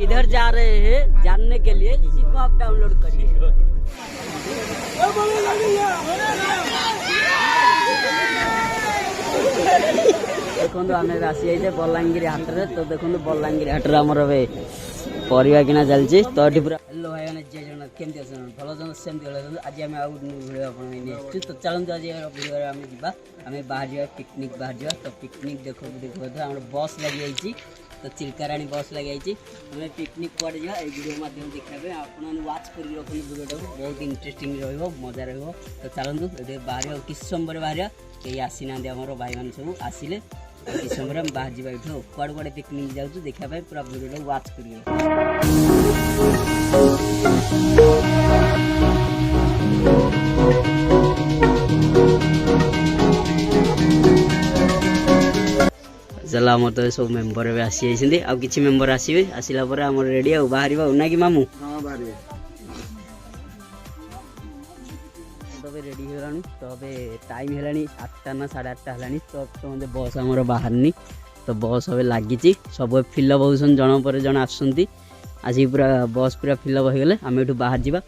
किधर जा रहे हैं जानने के लिए सीखो आप डाउनलोड करिए। देखो आम आसी जाइए बलांगीर हाट रे। तो देखो बलांगीर हाट आमर परिवा किना चलती। तो ये पूरा हेलो भाई मैंने जय जगन्नाथ केमती अच्छे भल सेमती आज आम आसु। तो चलते आज भिडियो आम जा आम बाहर जा पिकनिक बाहर जा। तो पिकनिक देखो आम बस लगी जाइए। तो चिल्काराणी बस लगी जाइए। आम पिकनिक कड़े जा वीडियो मध्यम देखा आप वाच कर रखते वीडियो टाक बहुत इंटरेस्टिंग रजा रही। तो चलतु ये बाहर किस समय बाहर कहीं आसी ना आम भाई मैंने सब आसिले किस समय हम बाहर जावा ये कड़े कड़े पिकनिक जाऊँ देखापी पूरा वीडियो टाक वाच कर। चल आम तो सब मेम्बर भी आसी जाइए आ कि मेम्बर आसवे आसला आम रेडी आ बाहर ना कि मामू तो रेडी हो तो अबे टाइम है 8टा ना 8:30 है। तो मत बस आमर बाहरनी। तो बस अब लगी सब फिलअप होसन जन पर जन आसुँच आसिक पूरा बस पूरा फिलअप हो गले आम ये बाहर जावा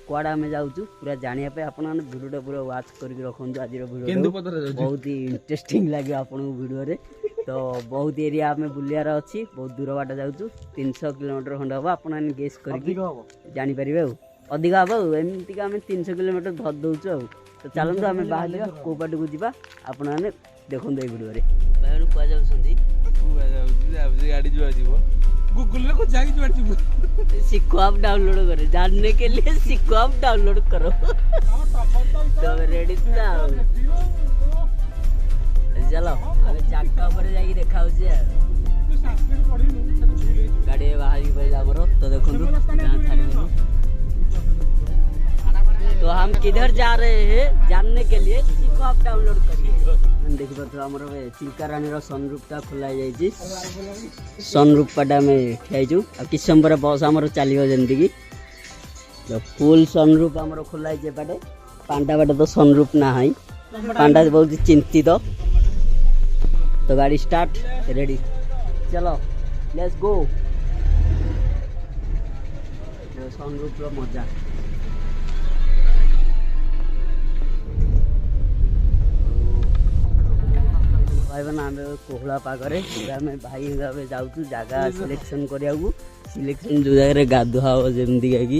कड़े आम जाऊँ पूरा जानापी आपने भिडियो पूरा वाच कर रखु। आज भिडियो बहुत ही इंटरेस्टिंग लगे आपको भिडियो। तो बहुत एरिया आम बुलियार अच्छी बहुत दूर बाट जाऊँ 300 किलोमीटर खंड हम आप गेस कर जापर अधिक हम एमती आम 300 किलोमीटर धर दौचु आ। तो चलते आम बाहर जा कौ पाट को जा आपण मैंने देखो ये भिडियो भाई कह सीखो आप डाउनलोड करो जानने के लिए सीखो आप डाउनलोड करो। तो रेडी चलो अभी चार्टा पर जाकि देखा गाड़ी बाहर तो देखो तो हम किधर जा रहे हैं जानने के लिए सीखो आप डाउनलोड करिए। देखी पार्थ आम चिल्काराणी सनरूपटा खोल जाइए सनरूपटा आम ठियाईचु कि समय बस आमर चलो जमीक तो फुल सनरूप आमर खोलाई बाटे पांडा बाटे तो सनरूप ना है पांडा बहुत चिंतित। तो गाड़ी स्टार्ट रेडी चलो लेट्स गो। सनरूप मजा भाई मैंने आम कोहला पागरे आम भाई जाऊँ जगह सिलेक्शन करा सिलेक्शन जो जगह गाधुआ हम जमीक कि।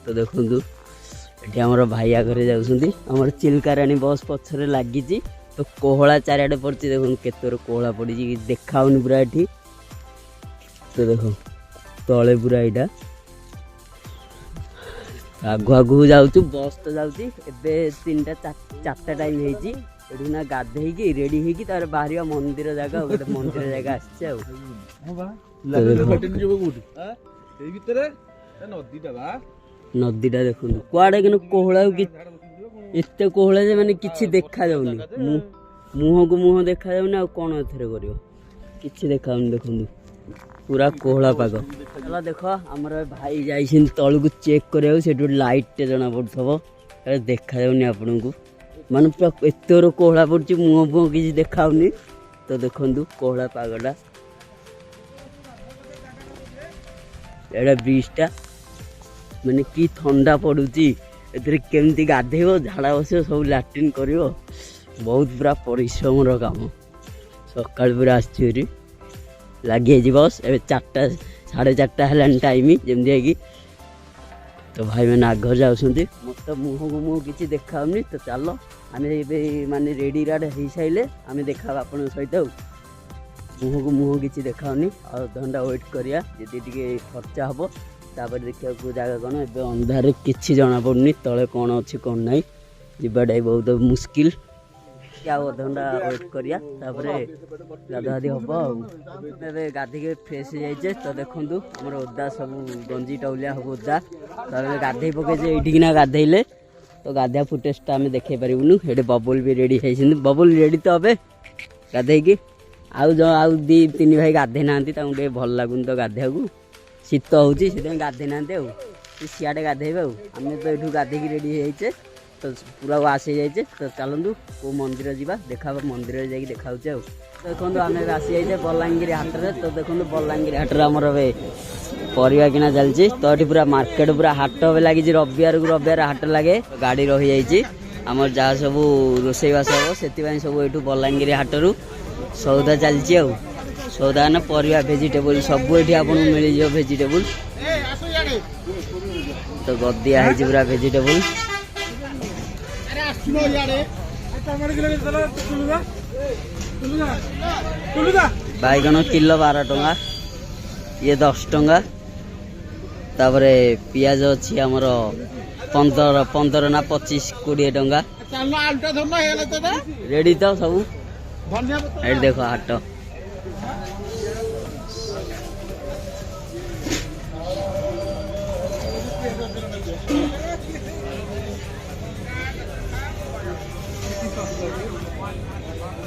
तो देखु ये आमर भाई आगे जामर चिल्काराणी बस पछरे लगी। तो कोहला चारिआडे पड़ी देखो केतर कोहला पड़ी देखाऊनी पूरा ये। तो देखो तले पूरा यहाँ आगु आगु जाऊँ बस तो जाऊँ एवं 3टा 4टा टाइम होती ना गाधे रेडी हो बाहर मंदिर जगह गोटे मंदिर जगह नदीटा देखो कड़े कि कोहला एत कोहला माने किसी देखा जाऊनी मुह को मुह देखा जाऊनी आ कौन एथरे करियो किसी देखाऊनी देखो पूरा कोहला पाग। चलो देखो आमर भाई जाइए तल को चेक करा से लाइट जना पड़ो देखा जाऊनी आपन को माने पूरा एतर कोहला पड़ी मुह फुह किसी देखाऊनी। तो देखु कोहला पागटा एटा ब्रिजटा माने कि ठंडा पड़ुची केमती गाधेब झाड़ा बस सब लाट्रिन कर बहुत पूरा परिश्रम काम सका पूरा आसरी लगे बस ए 4टा 4:30 है टाइम जमी कि। तो भाई मैंने आग जाऊँ मत मुह को मुह किसी देखाऊनी। तो चलो आम माने रेडी राड हो सारे आम देखा आप सहित मुह को मुह किसी देखाऊनी अधघंटा वेट करिया जी टे खर्चा हम तापर देखा जगह कौन ए अंधार किसी जना पड़नी तले कौन अच्छी कौन ना जीवाटा बहुत मुस्किल अधघंटा वेट करिया गाधुआधी हम गाधिक फ्रेश जाइए। तो देखु आम ओदा सब गंजी टौलिया सब ओदा गाधे पकड़े ये गाधेले तो गाधिया फुटेजटा आम देखे पारूनु। ये बबुल भी रेडी है बबुल रेडी तो हे गाधे कि आउ 2-3 भाई गाधे ना भल लगुन तो गाधे को शीत हो गाधे ना सियाड़े गाधेबे आम तो ये गाधे रेडी हो तो पूरा आसी जाइए। तो चलतु को मंदिर जा देखा मंदिर जाकि देखा देखो आम आसी जाइए बलांगीर हाट रे। तो देखो बलांगीर हाट आमर परिवा किना चलची तो ये पूरा मार्केट पूरा हाट लगी रविवार को रविवार हाट लगे गाड़ी रही जाइए आमर जहाँ सब रोसईवास हम से सब ये बलांगीर हाटरू सौदा चलची सौदा ना परिवा भेजिटेबल सब ये आपको मिल जाए भेजिटेबल तो गदिया है पूरा भेजिटेबल बैगन किलो 12 टंका ये 10 टंका तापरे पियाज अच्छी आमर 15 ना 25 20 टंका रेडी तो सब देख हाट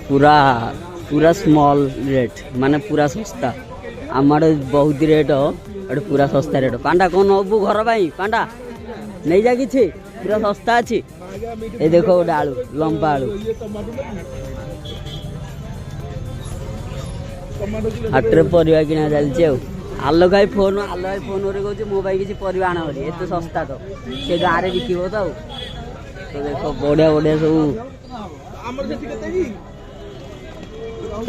पूरा पूरा स्मॉल रेट माने पूरा सस्ता आम बहुत रेट एट पूरा सस्ता रेट पांडा कौन हबू घर भाई पांडा नहीं जा कि पूरा सस्ता अच्छी ये देखो गोटे आलू लंबा आलू हाट्रे परिवा किना चलती आलो भाई फोन कहते मो भाई किसी परिवा आना बोली एत सस्ता तो से गाँव में बिकब तो देखो बढ़िया बढ़िया सब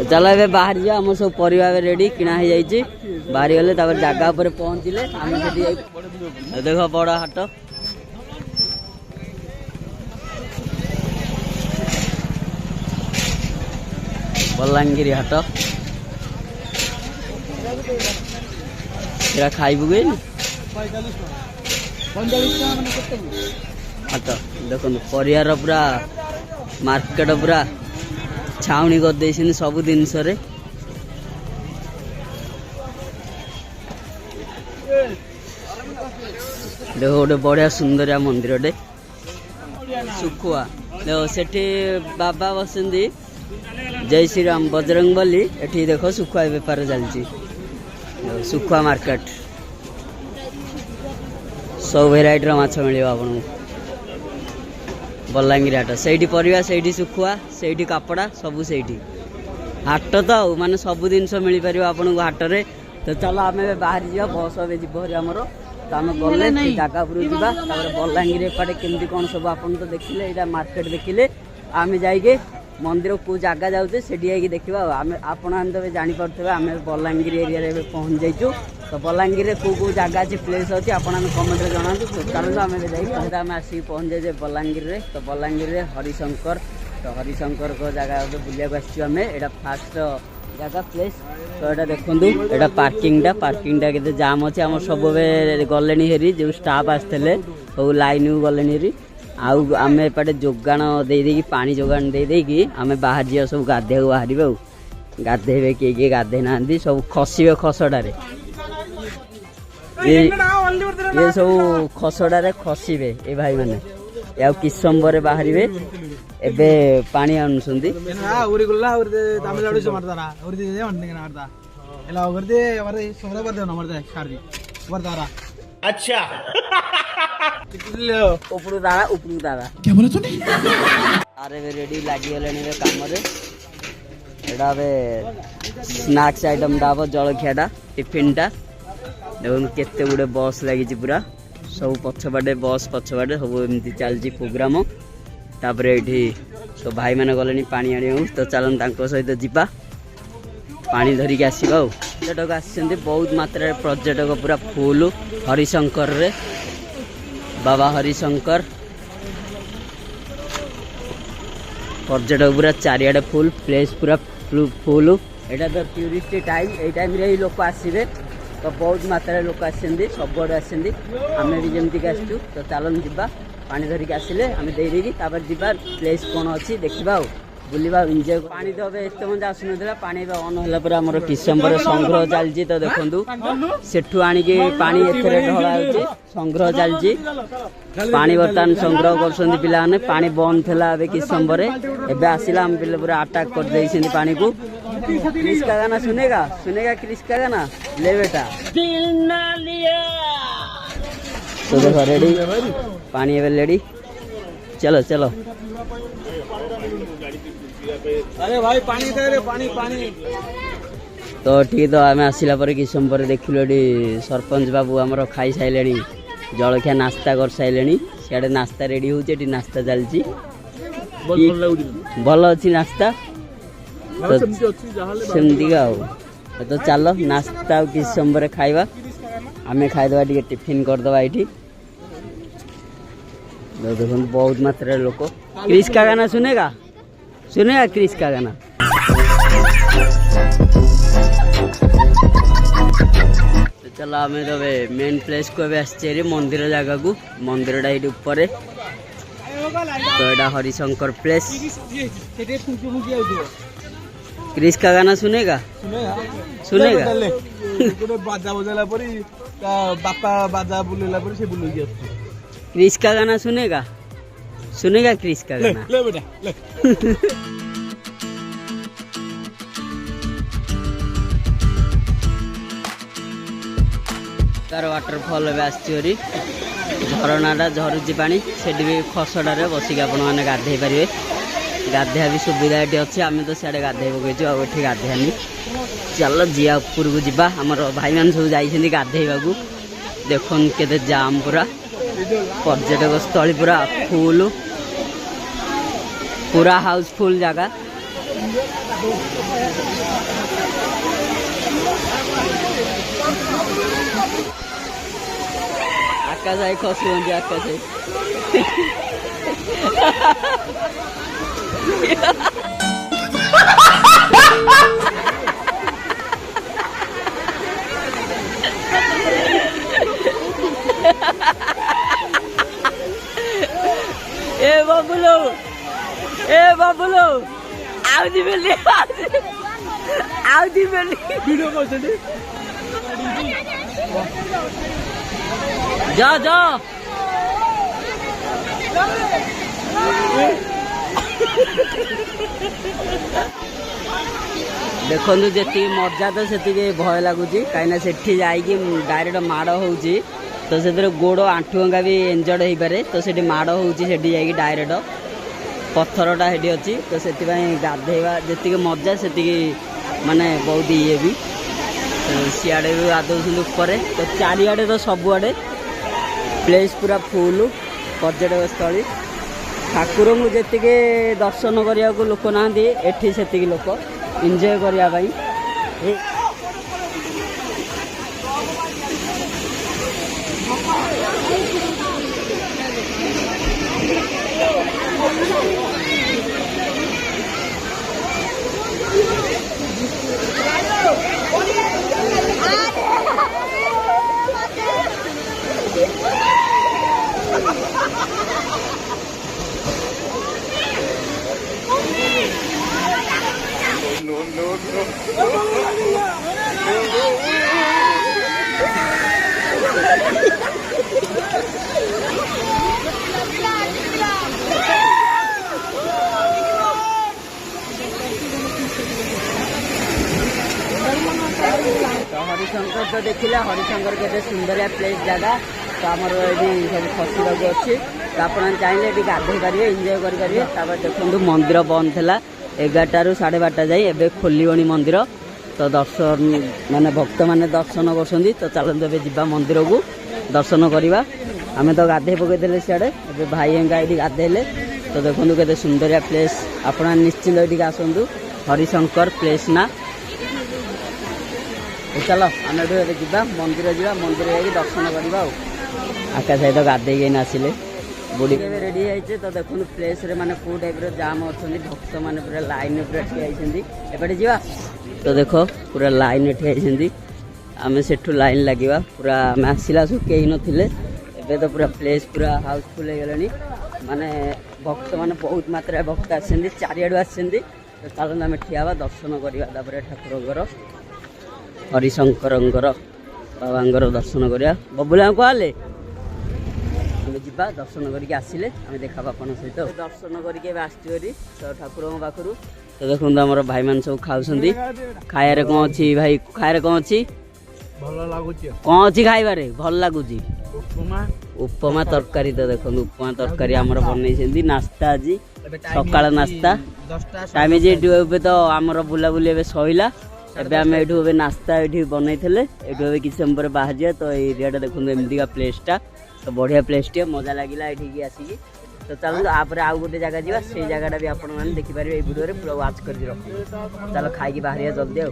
चलो ए बाहर जा आम सब परिवा रेडी किना हो जाइए बाहरी गले जगह पर पहुँचले आम देख बड़ हाट बलांगीर हाट खाइबु गई हाट देख परिवार पूरा मार्केट पूरा छाउनी कर सब जिनस देख गोटे बढ़िया सुंदरिया मंदिर टे सुखुआ देख सेठी बाबा बसंती जय श्री राम बजरंग बली एठी देखो सुखुआ बेपार चलती सुखुआ मार्केट सब भेराइटर माछ मिल आपको बलांगीर हाट से परिवा से सुखुआ से कपड़ा सब से हाट तो माने सब जिनस मिल पार आपको हाट रे तो चलो आम बाहर जा बस जीव आमर तो आम गले जगह पर जावा बलांगीर एपटे केमती कौन सब आप तो देखिले यहाँ मार्केट देखिले आम जाइए मंदिर को जगह जाऊे से देखा आम आपे जापारे आम बलांगीर एरिया पहुँच जाइचु तो बलांगीर में कौ जगह अच्छी प्लेस अच्छी आप कमेंट जनातु चलो आम आम आसिक पहुँच जाए बलांगीर में तो बलांगीर में हरिशंकर तो हरिशंकर को जगह बुलाक आम यहाँ फास्ट जगह प्लेस तो यहाँ देखूँ यहाँ पार्किंगटा के जाम अच्छे आम सब गले हेरी जो स्टाफ आसते सब लाइन को गले हेरी आम एपटे जोगाण दे पानी जोगाण दे आम बाहर जा सब गाधे बाहर गाधे किए गाधे ना सब खसबे खसड़े ये सब खसड़े खसबे ये भाई मैंने या किस समय बाहर एबे पानी आनुसंदी अच्छा उपरू दादा क्या बोला तूने अरे रेडी लगी गले काम स्नैक्स आइटम जलखियाटा टिफिनटा देखो केते गुड़े बस लगी पूरा सब पछपाटे बस पछपाटे सब एमती चलती प्रोग्राम तापर ये सब भाई मैंने गले पानी आने तो चलन सहित जीवा पानी धरिकी आसवा पर्यटक आसछन्ति बहुत मात्रा पर्यटक पूरा फुल हरिशंकर रे बाबा हरिशंकर पर्यटक पूरा चारिआडे फुल प्लेस पूरा फुल यहाँ तो टूरिस्ट टाइम ये टाइम रे लोक आसवे तो बहुत मात्रा लोक आसछन्ति सबुआडे आसछन्ति आम भी जमीक आसचु तो चलन जीवा पानी धरिकी आसिले आम देदेकी जीवा प्लेस कौन अच्छी देखा बुलवा एंजॉय पानी तो एत मजा आसुना पानी अन है आम किसमर संग्रह चलती तो देखु सेठू आणिकी पानी एथरे ढला संग्रह चलती पानी बर्तमान संग्रह कर पिलाने पानी बंद था किसमर एवं आसला आम पे पूरा अटैक कर पानी को क्रिस का गाना सुनेगा क्रिस का गाना ले बेटा तो देखो रेडी पानी एवं रेडी चलो चलो अरे भाई पानी दे रे पानी पानी तो ठीक तो आम आसला कि समय पर देखिलु ये सरपंच बाबू आमर खाई सारे जलखिया नास्ता कर सारे सियाड़े नास्ता रेडी होती नास्ता चलती भल अच्छी नास्ता सेमती तो चल नास्ता कि समय पर खाइबा आम खाईदे टे टिफिन करदे ये देखो बहुत मात्रा लोक क्रिश का गाना सुनेगा क्रिश का गाना तो चलो आम तो मेन प्लेस को आसचे मंदिर जगह को मंदिर ये ऊपर तो यहाँ हरिशंकर प्लेस क्रिश का गाना सुनेगा बाजा बजाला बापा बाजा बुलेला से बुले क्रिश का गाना सुनेगा क्रिश का गाना ले बेटा ले वाटरफल आसरी झरनाटा झरुची पानी से भी खसड़े बसिक आपण मैंने गाधे पारे गाधेया भी सुविधा ये अच्छी आम तो सियाड़े गाधे पकईचु आठ गाधेयानी चल जिया उपर को जावा आम भाई मान सब जाइए गाधेवा देखन के जाम पूरा पर्यटक स्थली पूरा फुल पूरा हाउसफुल जगह आकाश आई खसी होंगे आकाश ए बाबुलो आउदी बेली वीडियो करछे जा देखु जी मजा तो से भय लगुच कहीं से डायरेक्ट माड़ हो तो से गोड़ आंठुआ भी इंजर्ड हो पारे तो से माड़ हो डायरेक्ट पत्थरटा हेटी अच्छी तो से गाधेवा जी मजा से माने बहुत ये भी सियाड़े भी गाधौन ऊपर तो चारिआडे तो सबुआडे प्लेस पूरा फुल पर्यटक स्थली ठाकुर को जी दर्शन करने को लोक ना एठी से लोक एंजॉय करने हरिशंकर तो देखला हरिशंकर के सुंदरिया प्लेस जगह तो आमर ये सब खसुरा अच्छी तो आप चाहिए ये गाधे पारे एंजॉय करेंगे देखो मंदिर बंद था 11 ରୁ 12:30 जाए एवं खोलनी मंदिर तो दर्शन माने भक्त माने दर्शन कर तो चलते ए जा मंदिर को दर्शन करवा आम तो गाधे पकईदे सियाड़े ए भाई ये गाधेले तो देखो के सुंदरिया प्लेस आप निश्चिंत ये आसतु हरिशंकर प्लेस ना चलो आम जा मंदिर मंदिर दर्शन करवा आकाश सहित गाधे आसिले बुढ़ी रेडी है तो देखो प्लेस रे माने को टाइप जाम अच्छा भक्त मैंने पूरा लाइन पूरा ठिया एपटे जा तो देख पूरा लाइन ठिया आम से लाइन लगे पूरा आम आसला सब कहीं नथिले एबे तो पूरा प्लेस पूरा हाउसफुल हो गलानी माने भक्त माने बहुत मात्रा भक्त आसछन्ती चारिआडू आसछन्ती तो चलते आम ठिया दर्शन करवा ठाकुर हरिशंकर बाबा दर्शन करवा बबुला कहले जा दर्शन करके आसिले आम देखा आप सहित दर्शन करके आसरी तो ठाकुर पाखु तो देखो आम भाई मान सब खाऊँ खाया कौन अच्छी भाई खाया कौन अच्छी कौन अच्छी खाइबारे भल लगुच उपमा तरकारी तो देखो उपमा तरकारी आमर बनई नास्ता आज सकाल नास्ता टाइम जे तो आमर बुलाबुली सैला ଏବେ ଆମେ ଏଠୁ ଏବେ ନାସ୍ତା ଏଠି ବନେଇଥିଲେ ଏଠୁ ଏବେ କିଛି ସମୟ ପରେ ବାହାରିଯିବା। ତ ଏଇ ଏରିଆଟା ଦେଖନ୍ତୁ ଏମିତିକା ପ୍ଲେସ୍ଟା, ତ ବଢ଼ିଆ ପ୍ଲେସ୍ଟିଏ, ମଜା ଲାଗିଲା ଏଠିକି ଆସିକି। ତ ଚାଲନ୍ତୁ ତାପରେ ଆଉ ଗୋଟେ ଜାଗା ଯିବା, ସେଇ ଜାଗାଟା ବି ଆପଣମାନେ ଦେଖିପାରିବେ ଏଇ ଭିଡ଼ିଓରେ, ପୁରା ୱାଚ୍ କରିକି ରଖ। ଚାଲ ଖାଇକି ବାହାରିବା ଜଲ୍ଦି ଆଉ।